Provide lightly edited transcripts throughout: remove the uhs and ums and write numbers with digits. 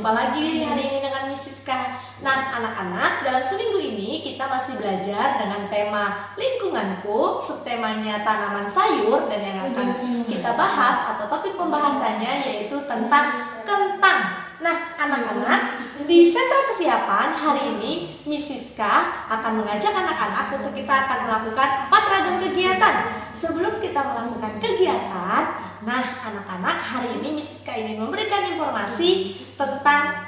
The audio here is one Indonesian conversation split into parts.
Jumpa lagi hari ini dengan Miss Siska. Nah, anak-anak, dalam seminggu ini kita masih belajar dengan tema lingkunganku, subtemanya tanaman sayur, dan yang akan kita bahas atau topik pembahasannya yaitu tentang kentang. Nah, anak-anak, di sentra persiapan hari ini Miss Siska akan mengajak anak-anak untuk kita akan melakukan 4 ragam kegiatan. Sebelum kita melakukan kegiatan, nah anak-anak, hari ini Miss Siska ingin memberikan informasi tentang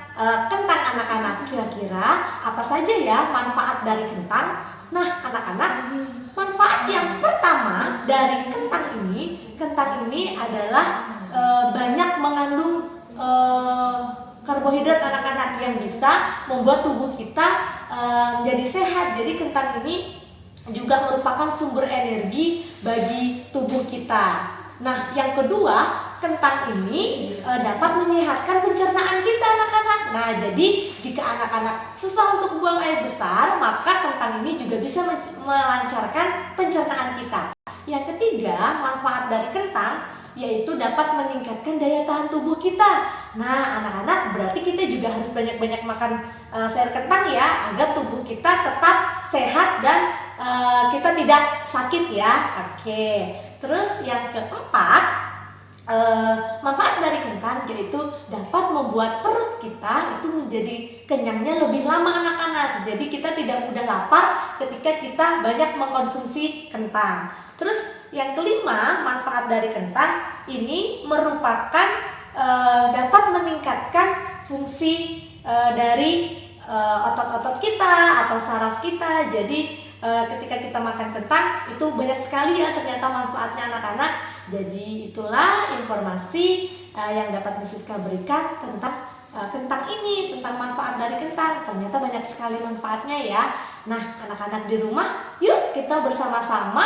kentang anak-anak. Kira-kira apa saja ya manfaat dari kentang? Nah anak-anak, manfaat yang pertama dari kentang ini adalah banyak mengandung karbohidrat anak-anak yang bisa membuat tubuh kita jadi sehat. Jadi kentang ini juga merupakan sumber energi bagi tubuh kita. Nah, yang kedua, kentang ini dapat menyehatkan pencernaan kita anak-anak. Nah, jadi jika anak-anak susah untuk buang air besar, maka kentang ini juga bisa melancarkan pencernaan kita. Yang ketiga, manfaat dari kentang yaitu dapat meningkatkan daya tahan tubuh kita. Nah, anak-anak, berarti kita juga harus banyak-banyak makan sayur kentang ya, agar tubuh kita tetap sehat dan kita tidak sakit ya. Oke. Terus yang keempat, manfaat dari kentang yaitu dapat membuat perut kita itu menjadi kenyangnya lebih lama anak-anak. Jadi kita tidak mudah lapar ketika kita banyak mengkonsumsi kentang. Terus yang kelima, manfaat dari kentang ini merupakan dapat meningkatkan fungsi dari otot-otot kita atau saraf kita. Jadi ketika kita makan kentang itu banyak sekali ya ternyata manfaatnya anak-anak. Jadi itulah informasi yang dapat Miss Siska berikan tentang kentang ini, tentang manfaat dari kentang. Ternyata banyak sekali manfaatnya ya. Nah, anak-anak di rumah, yuk kita bersama-sama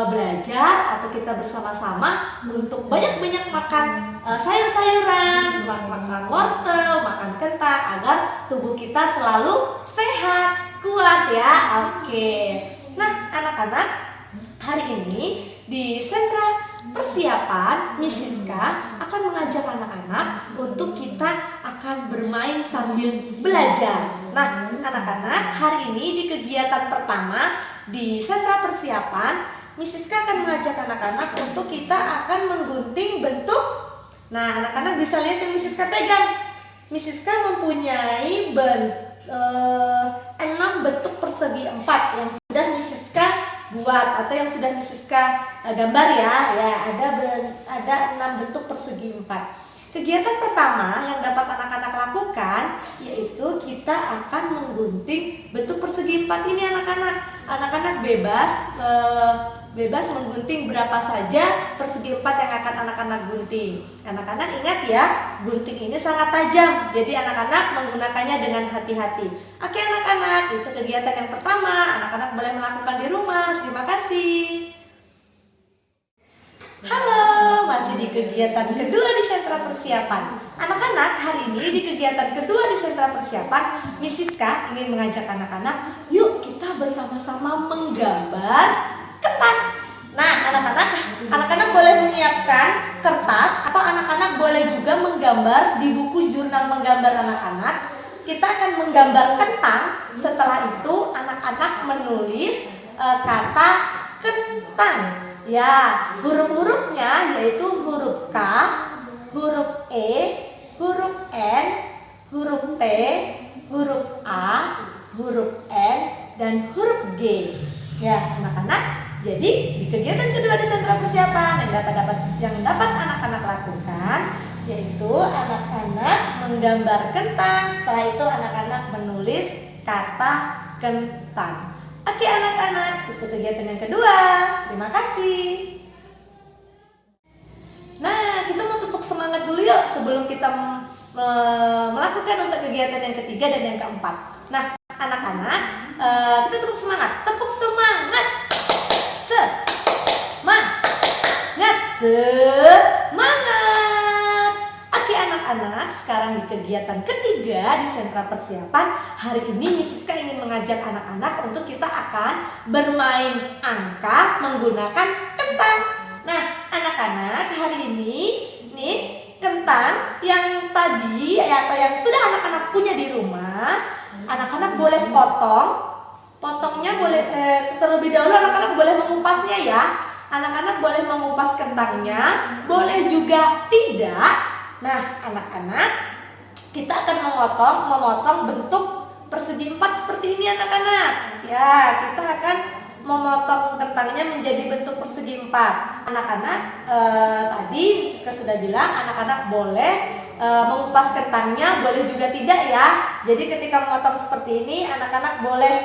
belajar atau kita bersama-sama untuk banyak-banyak makan sayur-sayuran, makan wortel, makan kentang agar tubuh kita selalu sehat, kuat ya. Oke. Nah, anak-anak, hari ini di sentra persiapan Miss Siska akan mengajak anak-anak untuk kita akan bermain sambil belajar. Nah, anak-anak, hari ini di kegiatan pertama di sentra persiapan Miss Siska akan mengajak anak-anak untuk kita akan menggunting bentuk. Nah, anak-anak bisa lihat yang Miss Siska pegang. Miss Siska mempunyai 6 bentuk persegi 4 yang sudah Miss Siska buat atau yang sudah Miss Siska gambar ya. Ada 6 bentuk persegi 4. Kegiatan pertama yang dapat anak-anak lakukan yaitu kita akan menggunting bentuk persegi 4 ini anak-anak. Anak-anak bebas menggunting berapa saja persegi 4 yang akan anak-anak gunting. Anak-anak ingat ya, gunting ini sangat tajam. Jadi anak-anak menggunakannya dengan hati-hati. Oke anak-anak, itu kegiatan yang pertama. Anak-anak boleh melakukan di rumah. Terima kasih. Halo, masih di kegiatan kedua di sentra persiapan. Anak-anak, hari ini di kegiatan kedua di sentra persiapan Miss Siska ingin mengajak anak-anak, yuk kita bersama-sama menggambar kentang. Nah, anak-anak boleh menyiapkan kertas atau anak-anak boleh juga menggambar di buku jurnal menggambar anak-anak. Kita akan menggambar kentang. Setelah itu anak-anak menulis kata kentang. Ya, huruf-hurufnya yaitu huruf K, huruf E, huruf N, huruf T, huruf A, huruf N, dan huruf G. Ya, anak-anak. Jadi di kegiatan kedua di sentra persiapan yang dapat anak-anak lakukan yaitu anak-anak menggambar kentang. Setelah itu anak-anak menulis kata kentang. Oke anak-anak, itu kegiatan yang kedua. Terima kasih. Nah, kita mau tepuk semangat dulu yuk sebelum kita melakukan untuk kegiatan yang ketiga dan yang keempat. Nah, anak-anak, kita tepuk semangat. Tepuk semangat. Semangat. Oke anak-anak, sekarang di kegiatan ketiga di sentra persiapan, hari ini Miss Siska ingin mengajak anak-anak untuk kita akan bermain angka menggunakan kentang. Nah, anak-anak, hari ini nih kentang yang tadi atau yang sudah anak-anak punya di rumah, anak-anak boleh potongnya boleh terlebih dahulu anak-anak boleh mengupasnya ya. Anak-anak boleh mengupas kentangnya, boleh juga tidak. Nah, anak-anak, kita akan memotong bentuk persegi 4 seperti ini anak-anak. Ya, kita akan memotong kentangnya menjadi bentuk persegi 4. Anak-anak, tadi Siska sudah bilang anak-anak boleh mengupas kentangnya, boleh juga tidak ya. Jadi ketika memotong seperti ini, anak-anak boleh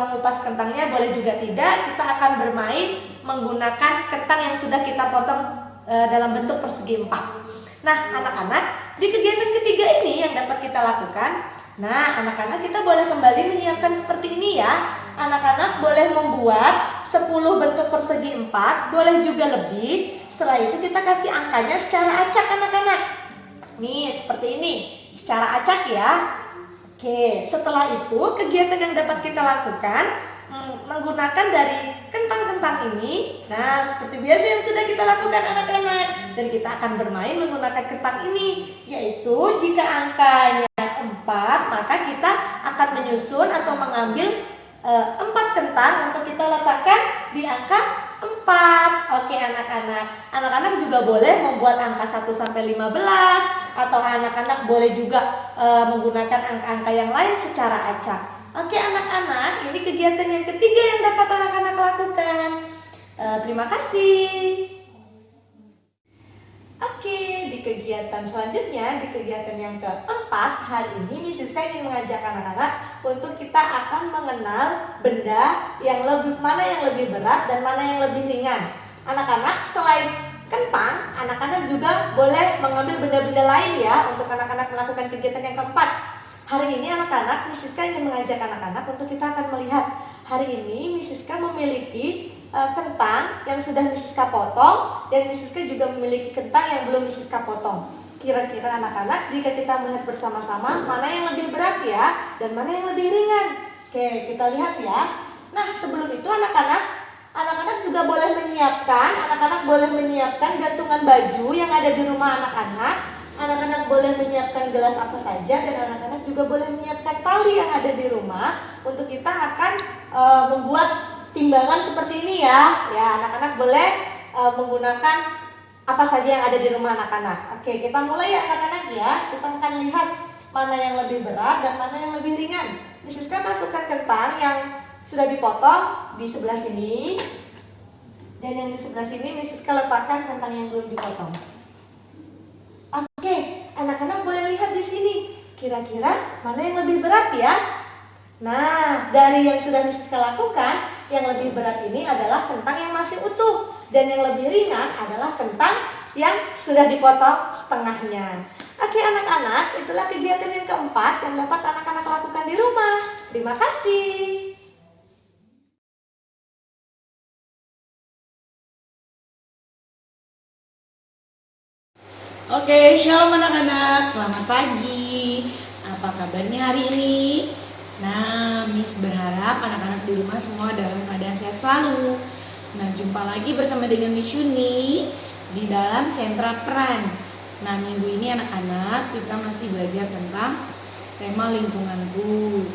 mengupas kentangnya, boleh juga tidak. Kita akan bermain menggunakan kentang yang sudah kita potong dalam bentuk persegi 4. Nah, anak-anak, di kegiatan ketiga ini yang dapat kita lakukan, nah, anak-anak kita boleh kembali menyiapkan seperti ini ya. Anak-anak boleh membuat 10 bentuk persegi 4, boleh juga lebih. Setelah itu kita kasih angkanya secara acak anak-anak. Nih, seperti ini, secara acak ya. Oke, setelah itu kegiatan yang dapat kita lakukan menggunakan dari kentang-kentang ini. Nah, seperti biasa yang sudah kita lakukan anak-anak. Dan kita akan bermain menggunakan kentang ini, yaitu jika angkanya 4, maka kita akan menyusun atau mengambil 4 kentang untuk kita letakkan di angka 4. Oke anak-anak. Anak-anak juga boleh membuat angka 1 sampai 15 atau anak-anak boleh juga menggunakan angka-angka yang lain secara acak. Oke anak-anak, ini kegiatan yang ketiga yang dapat anak-anak lakukan. Terima kasih. Oke, di kegiatan selanjutnya, di kegiatan yang keempat, hari ini Miss Siska ingin mengajak anak-anak untuk kita akan mengenal benda yang mana yang lebih berat dan mana yang lebih ringan. Anak-anak selain kentang, anak-anak juga boleh mengambil benda-benda lain ya untuk anak-anak melakukan kegiatan yang keempat. Hari ini anak-anak, Miss Siska ingin mengajak anak-anak untuk kita akan melihat. Hari ini Miss Siska memiliki kentang yang sudah Miss Siska potong, dan Miss Siska juga memiliki kentang yang belum Miss Siska potong. Kira-kira anak-anak, jika kita melihat bersama-sama mana yang lebih berat ya dan mana yang lebih ringan. Oke, kita lihat ya. Nah, sebelum itu anak-anak juga boleh menyiapkan gantungan baju yang ada di rumah anak-anak. Anak-anak boleh menyiapkan gelas apa saja, dan anak-anak juga boleh menyiapkan tali yang ada di rumah untuk kita akan membuat timbangan seperti ini ya. Ya, anak-anak boleh menggunakan apa saja yang ada di rumah anak-anak. Oke, kita mulai ya anak-anak ya. Kita akan lihat mana yang lebih berat dan mana yang lebih ringan. Miss Siska masukkan kentang yang sudah dipotong di sebelah sini, dan yang di sebelah sini Miss Siska letakkan kentang yang belum dipotong. Oke, anak-anak boleh lihat di sini. Kira-kira mana yang lebih berat ya? Nah, dari yang sudah Miss Siska lakukan, yang lebih berat ini adalah kentang yang masih utuh, dan yang lebih ringan adalah kentang yang sudah dipotong setengahnya. Oke anak-anak, itulah kegiatan yang keempat yang dapat anak-anak lakukan di rumah. Terima kasih. Oke, shalom anak-anak, selamat pagi. Apa kabarnya hari ini? Nah, Miss berharap anak-anak di rumah semua dalam keadaan sehat selalu. Nah, jumpa lagi bersama dengan Miss Yuni di dalam sentra peran. Nah, minggu ini anak-anak kita masih belajar tentang tema lingkunganku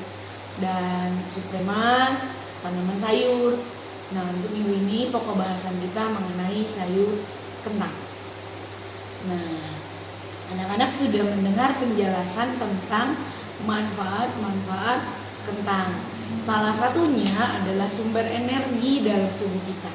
dan subtema tanaman sayur. Nah, untuk minggu ini pokok bahasan kita mengenai sayur kentang. Nah, anak-anak sudah mendengar penjelasan tentang manfaat-manfaat kentang. Salah satunya adalah sumber energi dalam tubuh kita.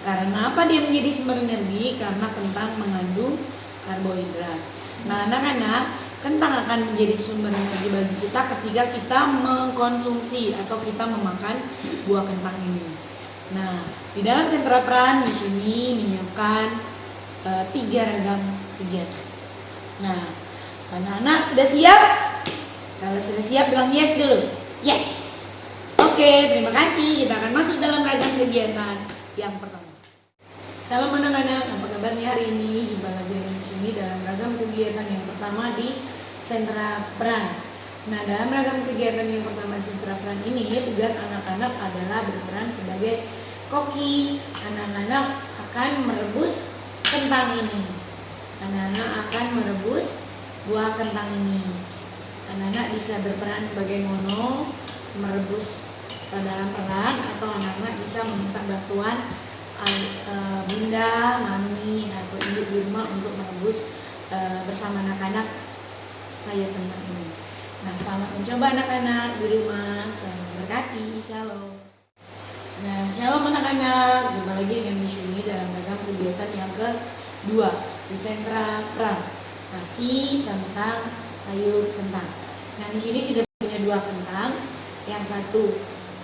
Karena apa dia menjadi sumber energi? Karena kentang mengandung karbohidrat. Nah, anak-anak, kentang akan menjadi sumber energi bagi kita ketika kita mengkonsumsi atau kita memakan buah kentang ini. Nah, di dalam sentra peran di sini menyiapkan 3 ragam kegiatan. Nah, anak-anak sudah siap? Kalau sudah siap bilang yes dulu. Yes. Oke, terima kasih. Kita akan masuk dalam ragam kegiatan yang pertama. Shalom anak-anak, apa kabarnya hari ini? Jumpa lagi di sini dalam ragam kegiatan yang pertama di sentra peran. Nah, dalam ragam kegiatan yang pertama di sentra peran ini, tugas anak-anak adalah berperan sebagai koki. Anak-anak akan merebus kentang ini. Anak-anak akan merebus buah kentang ini. Anak-anak bisa berperan sebagai mono merebus dalam peran, atau anak-anak bisa meminta bantuan bunda, mami, atau ibu di rumah untuk merebus bersama anak-anak sayur kentang ini. Nah, selamat mencoba anak-anak di rumah. Tuhan memberkati. Shalom. Nah, shalom anak-anak. Jumpa lagi dengan Miss Yuni dalam ragam kegiatan yang kedua di sentra peran kasih tentang sayur kentang. Nah, di sini sudah punya 2 kentang. Yang satu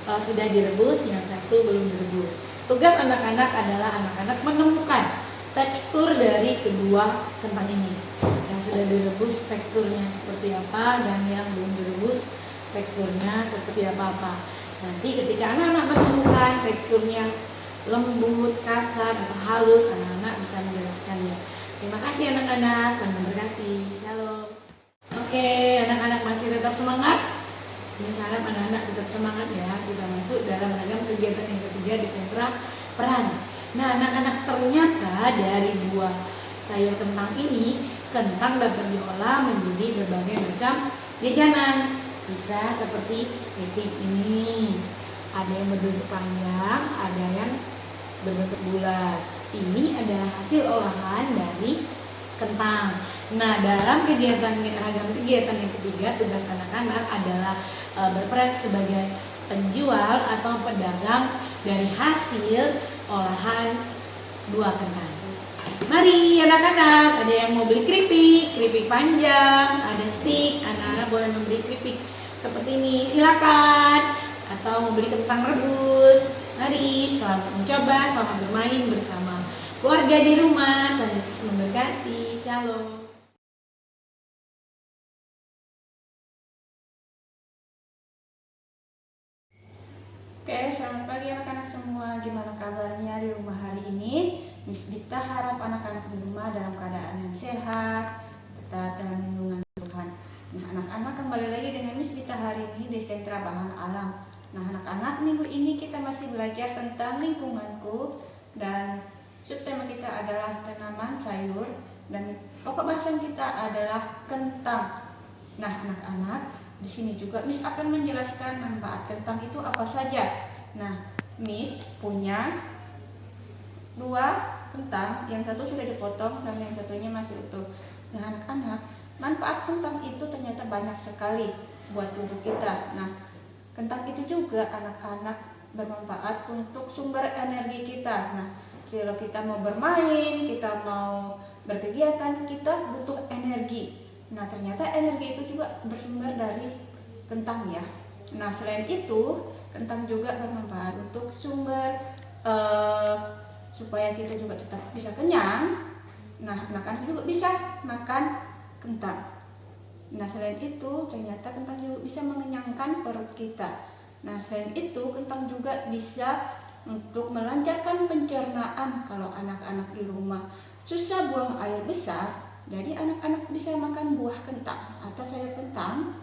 sudah direbus, yang satu belum direbus. Tugas anak-anak adalah anak-anak menemukan tekstur dari kedua kentang ini. Yang sudah direbus teksturnya seperti apa, dan yang belum direbus teksturnya seperti apa-apa. Nanti ketika anak-anak menemukan teksturnya lembut, kasar, atau halus, anak-anak bisa menjelaskannya. Terima kasih anak-anak, Tuhan memberkati. Shalom. Oke, anak-anak masih tetap semangat? Ini harap anak-anak tetap semangat ya. Kita masuk dalam ragam kegiatan yang ketiga di sentra peran. Nah, anak-anak, ternyata dari buah sayur kentang ini, kentang dapat diolah menjadi berbagai macam jajanan. Bisa seperti ketik ini. Ada yang berbentuk panjang, ada yang berbentuk bulat. Ini adalah hasil olahan dari kentang. Nah, dalam ragam kegiatan yang ketiga, tugas anak-anak adalah berperan sebagai penjual atau pedagang dari hasil olahan buah kentang. Mari anak-anak, ada yang mau beli keripik panjang, ada stik, anak-anak boleh membeli keripik seperti ini, silakan. Atau mau beli kentang rebus. Mari, selamat mencoba, selamat bermain bersama keluarga di rumah. Tuhan Yesus memberkati. Shalom. Oke, selamat pagi anak-anak semua. Gimana kabarnya di rumah hari ini? Miss Dita harap anak-anak di rumah dalam keadaan yang sehat, tetap dalam lindungan Tuhan. Nah, anak-anak, kembali lagi dengan Miss Dita hari ini di Sentra Bahan Alam. Nah, anak-anak, minggu ini kita masih belajar tentang lingkunganku, dan subtema kita adalah tanaman sayur, dan pokok bahasan kita adalah kentang. Nah, anak-anak, di sini juga Miss akan menjelaskan manfaat kentang itu apa saja. Nah, Miss punya 2 kentang, yang satu sudah dipotong dan yang satunya masih utuh. Nah, anak-anak, manfaat kentang itu ternyata banyak sekali buat tubuh kita. Nah, kentang itu juga anak-anak bermanfaat untuk sumber energi kita. Nah, kalau kita mau bermain, kita mau berkegiatan, kita butuh energi. Nah, ternyata energi itu juga bersumber dari kentang ya. Nah, selain itu, kentang juga bermanfaat untuk sumber supaya kita juga tetap bisa kenyang. Nah, anak-anak juga bisa makan kentang. Nah, selain itu, ternyata kentang juga bisa mengenyangkan perut kita. Nah, selain itu, kentang juga bisa untuk melancarkan pencernaan. Kalau anak-anak di rumah susah buang air besar, jadi anak-anak bisa makan buah kentang atau sayur kentang,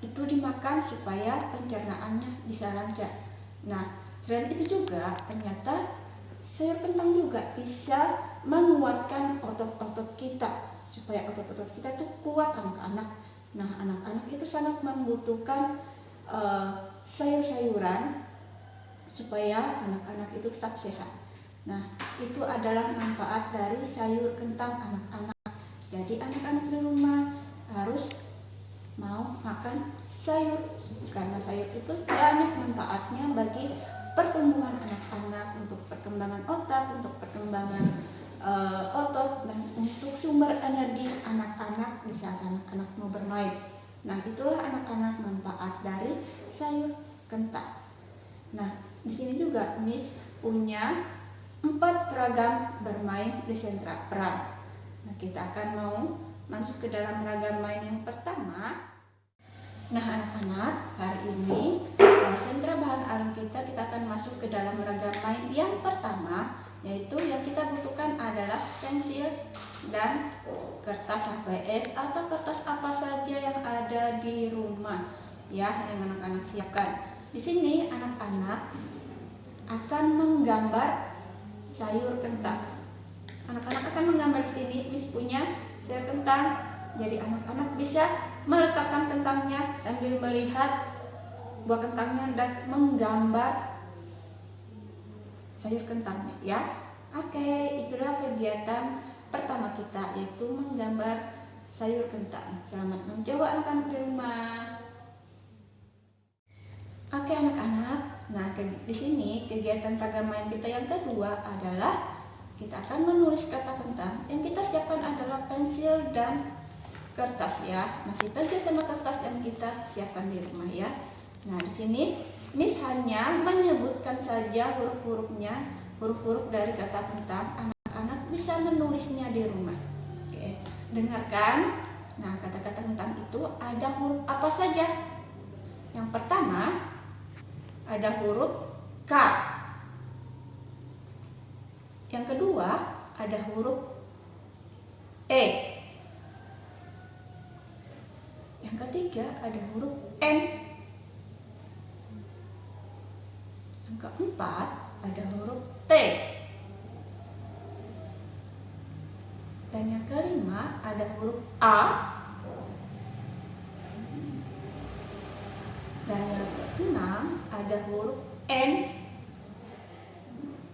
itu dimakan supaya pencernaannya bisa lancar. Nah, selain itu juga ternyata sayur kentang juga bisa menguatkan otot-otot kita, supaya otot-otot kita tuh kuat anak-anak. Nah, anak-anak itu sangat membutuhkan sayur-sayuran supaya anak-anak itu tetap sehat. Nah, itu adalah manfaat dari sayur kentang anak-anak. Jadi anak-anak di rumah harus mau makan sayur, karena sayur itu banyak manfaatnya bagi pertumbuhan anak-anak, untuk perkembangan otak, untuk perkembangan otot, dan untuk sumber energi anak-anak di saat anak-anak mau bermain. Nah, itulah anak-anak manfaat dari sayur kentang. Nah, di sini juga Miss punya 4 ragam bermain di sentra peran. Nah, kita akan mau masuk ke dalam ragam main yang pertama. Nah, anak-anak, hari ini di sentra bahan alam kita akan masuk ke dalam ragam main yang pertama, yaitu yang kita butuhkan adalah pensil dan kertas HVS atau kertas apa saja yang ada di rumah ya, yang anak-anak siapkan. Di sini anak-anak akan menggambar sayur kentang. Anak-anak akan menggambar di sini. Miss punya sayur kentang Jadi anak-anak bisa meletakkan kentangnya sambil melihat buah kentangnya dan menggambar sayur kentangnya ya. Oke, itulah kegiatan pertama kita, yaitu menggambar sayur kentang. Selamat mencoba anak-anak di rumah. Oke anak-anak, nah di sini kegiatan tagar main kita yang kedua adalah kita akan menulis kata kentang. Yang kita siapkan adalah pensil dan kertas ya. Masih pensil sama kertas yang kita siapkan di rumah ya. Nah di sini Miss hanya menyebutkan saja huruf-hurufnya, huruf-huruf dari kata kentang. Anak-anak bisa menulisnya di rumah. Oke, dengarkan. Nah kata-kata kentang itu ada huruf apa saja? Yang pertama ada huruf K. Yang kedua ada huruf E. Yang ketiga ada huruf N. Yang keempat ada huruf T. Dan yang kelima ada huruf A. Dan yang keenam ada huruf N.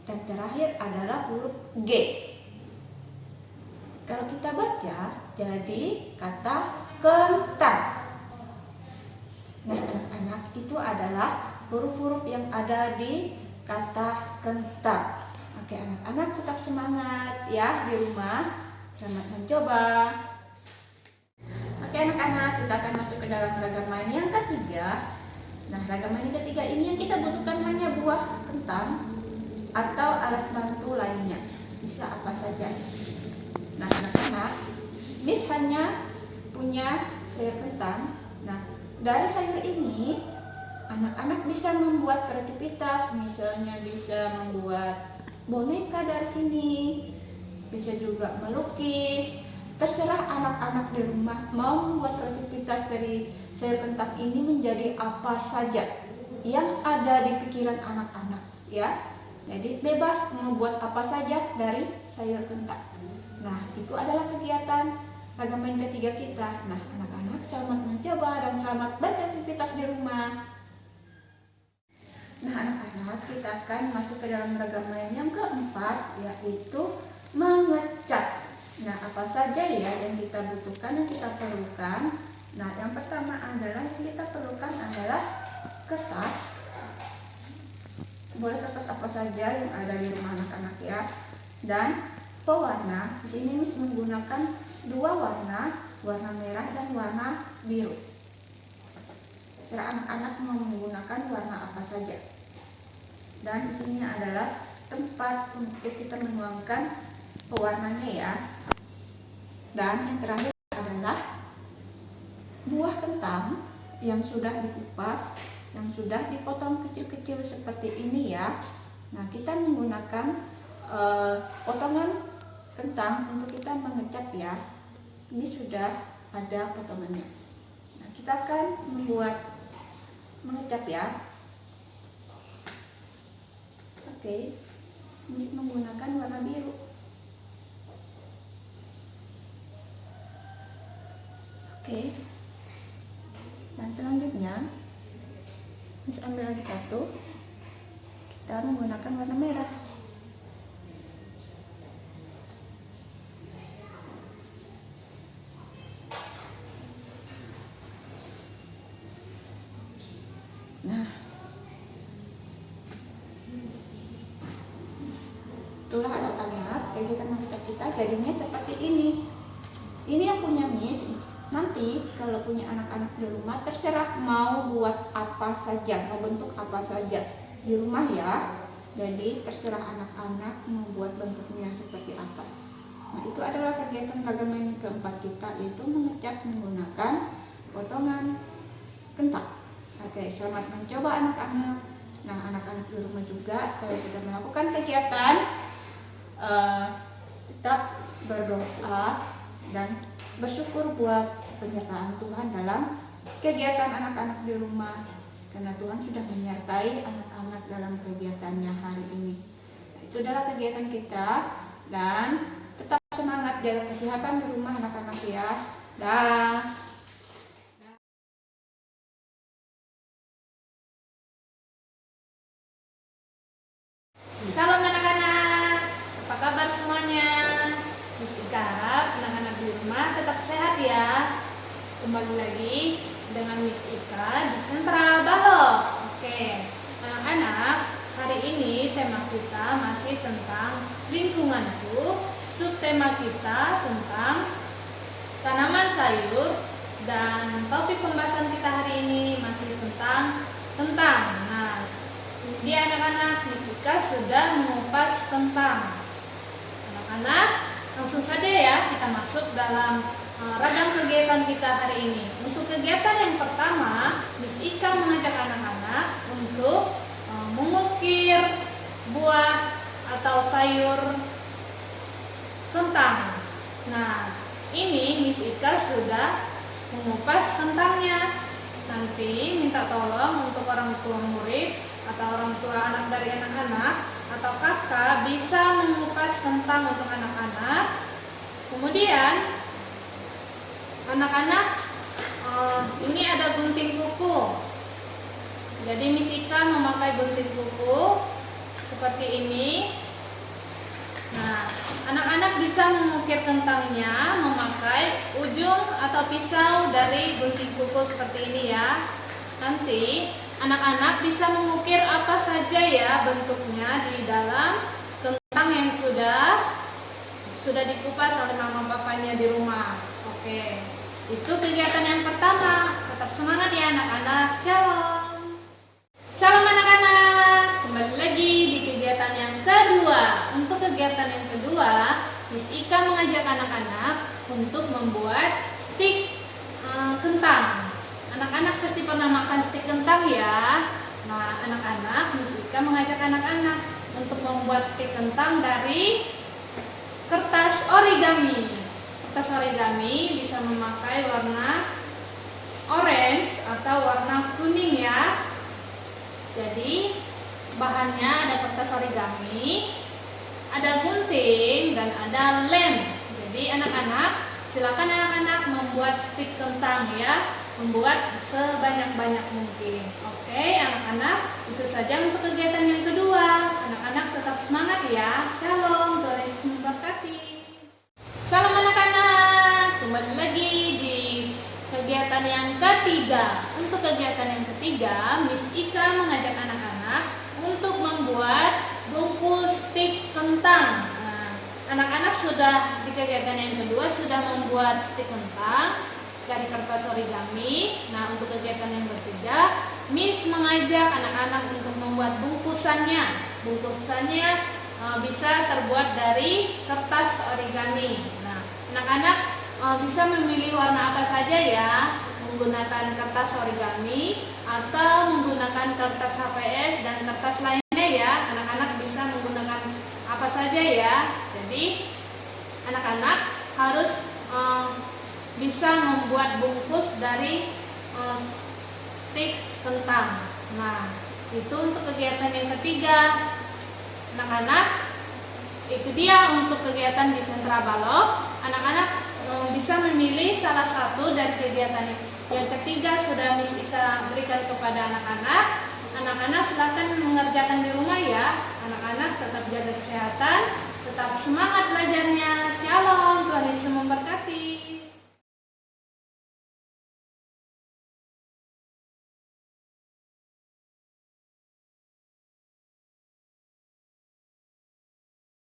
Dan terakhir adalah huruf G. Kalau kita baca jadi kata kentang. Nah anak-anak, itu adalah huruf-huruf yang ada di kata kentang. Oke anak-anak, tetap semangat ya di rumah. Selamat mencoba. Oke anak-anak, kita akan masuk ke dalam ragam main yang ketiga. Nah ragam main yang ketiga ini yang kita butuhkan hanya buah kentang atau alat bantu lainnya. Bisa apa saja. Nah anak-anak, Miss hanya punya sayur kentang. Nah dari sayur ini anak-anak bisa membuat kreativitas. Misalnya bisa membuat boneka dari sini, bisa juga melukis. Terserah anak-anak di rumah mau membuat kreativitas dari sayur kentang ini menjadi apa saja yang ada di pikiran anak-anak ya. Jadi bebas membuat apa saja dari sayur kentang. Nah itu adalah kegiatan ragam main ketiga kita. Nah anak-anak, selamat mencoba dan selamat beraktivitas di rumah. Nah anak-anak, kita akan masuk ke dalam ragam main yang keempat, yaitu mengecat. Nah apa saja ya yang kita butuhkan, yang kita perlukan. Nah yang pertama adalah yang kita perlukan adalah kertas. Boleh kertas apa saja yang ada di rumah anak-anak ya. Dan pewarna. Di sini Miss menggunakan dua warna, warna merah dan warna biru. Serah anak-anak mau menggunakan warna apa saja. Dan di sini adalah tempat untuk kita menuangkan pewarnanya ya. Dan yang terakhir adalah buah kentang yang sudah dikupas, yang sudah dipotong kecil-kecil seperti ini ya. Nah kita menggunakan potongan kentang untuk kita mengecat ya. Ini sudah ada potongannya. Nah kita akan membuat mengecat ya. Oke, Miss menggunakan warna biru. Oke, dan selanjutnya Miss ambil lagi satu. Kita menggunakan warna merah. Nah, itulah anak-anak kegiatan mengecat kita jadinya seperti ini. Ini yang punya Miss. Nanti kalau punya anak-anak di rumah terserah mau buat apa saja, mau bentuk apa saja di rumah ya. Jadi terserah anak-anak membuat bentuknya seperti apa. Nah itu adalah kegiatan ragam main keempat kita, yaitu mengecat menggunakan potongan kentang. Oke, selamat mencoba anak-anak. Nah anak-anak di rumah juga kalau kita melakukan kegiatan tetap berdoa dan bersyukur buat penyertaan Tuhan dalam kegiatan anak-anak di rumah, karena Tuhan sudah menyertai anak-anak dalam kegiatannya hari ini. Nah, itu adalah kegiatan kita, dan tetap semangat jaga kesehatan di rumah anak-anak ya. Dah. Salam anak-anak, apa kabar semuanya? Miss Ika harap anak-anak di rumah tetap sehat ya. Kembali lagi dengan Miss Ika di Sentra Balok. Oke, anak-anak, hari ini tema kita masih tentang lingkunganku. Subtema kita tentang tanaman sayur, dan topik pembahasan kita hari ini masih tentang kentang. Nah, ini dia anak-anak, Miss Ika sudah mengupas kentang. Anak-anak, langsung saja ya kita masuk dalam ragam kegiatan kita hari ini. Untuk kegiatan yang pertama, Miss Ika mengajak anak-anak untuk mengukir buah atau sayur kentang. Nah, ini Miss Ika sudah mengupas kentangnya. Nanti minta tolong untuk orang tua murid atau orang tua anak dari anak-anak atau kakak bisa mengupas kentang untuk anak-anak. Kemudian anak-anak, ini ada gunting kuku. Jadi Miss Ika memakai gunting kuku seperti ini. Nah, anak-anak bisa mengukir kentangnya memakai ujung atau pisau dari gunting kuku seperti ini ya. Nanti anak-anak bisa mengukir apa saja ya bentuknya di dalam kentang yang sudah dikupas oleh mama papanya di rumah. Oke, itu kegiatan yang pertama. Tetap semangat ya anak-anak. Shalom. Salam anak-anak. Kembali lagi di kegiatan yang kedua. Untuk kegiatan yang kedua, Miss Ika mengajak anak-anak untuk membuat stik kentang. Anak-anak pasti pernah makan stik kentang ya. Nah, anak-anak, Miss Ika mengajak anak-anak untuk membuat stik kentang dari kertas origami. Kertas origami bisa memakai warna orange atau warna kuning ya. Jadi bahannya ada kertas origami, ada gunting, dan ada lem. Jadi anak-anak, silakan anak-anak membuat stik kentang ya, membuat sebanyak-banyak mungkin. Oke anak-anak, itu saja untuk kegiatan yang kedua. Anak-anak tetap semangat ya. Shalom, Tuhan Yesus memberkati. Salam anak-anak, kembali lagi di kegiatan yang ketiga. Untuk kegiatan yang ketiga, Miss Ika mengajak anak-anak untuk membuat bungkus stik kentang. Nah, anak-anak sudah di kegiatan yang kedua sudah membuat stik kentang dari kertas origami. Nah, untuk kegiatan yang ketiga, Miss mengajak anak-anak untuk membuat bungkusannya. Bungkusannya bisa terbuat dari kertas origami. Nah, anak-anak bisa memilih warna apa saja ya, menggunakan kertas origami atau menggunakan kertas HPS dan kertas lainnya ya. Anak-anak bisa menggunakan apa saja ya. Jadi anak-anak harus bisa membuat bungkus dari stik kentang. Nah, itu untuk kegiatan yang ketiga. Anak-anak, itu dia untuk kegiatan di Sentra Balok. Anak-anak bisa memilih salah satu dari kegiatan yang ketiga sudah Miss Ika berikan kepada anak-anak. Anak-anak silakan mengerjakan di rumah ya. Anak-anak tetap jaga kesehatan, tetap semangat belajarnya. Shalom, Tuhan Yesus memberkati.